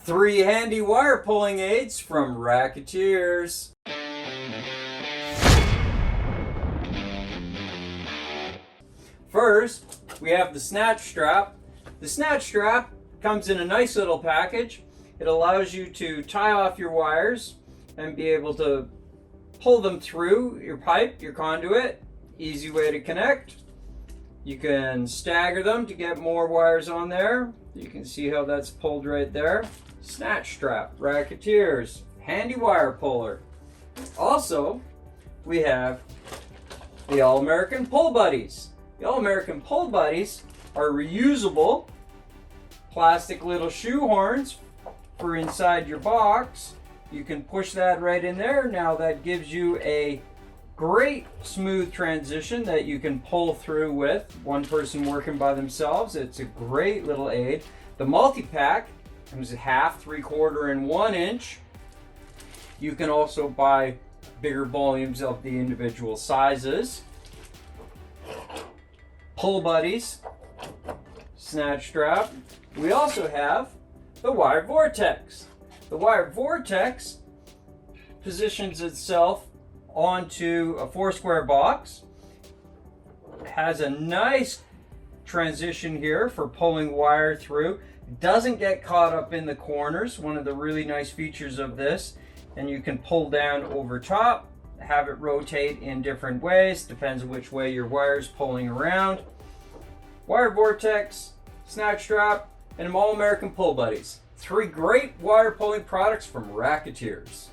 3 handy wire pulling aids from Racketeers. First, we have the Snatch Strap. The Snatch Strap comes in a nice little package. It allows you to tie off your wires and be able to pull them through your pipe, your conduit. Easy way to connect. You can stagger them to get more wires on there. You can see how that's pulled right there. Snatch Strap, Racketeers, handy wire puller. Also, we have the All-American Pull Buddies. The All-American Pull Buddies are reusable plastic little shoehorns for inside your box. You can push that right in there. Now that gives you a great smooth transition that you can pull through with one person working by themselves. It's a great little aid. The multi-pack comes at half, 3/4, and 1 inch. You can also buy bigger volumes of the individual sizes. Pull Buddies, Snatch Strap. We also have the Wire Vortex. The Wire Vortex positions itself onto a 4-square box. It has a nice transition here for pulling wire through. It doesn't get caught up in the corners, one of the really nice features of this. And you can pull down over top, have it rotate in different ways, depends on which way your wire's pulling around. Wire Vortex, Snatch Strap, and All-American Pull Buddies. 3 great wire pulling products from Racketeers.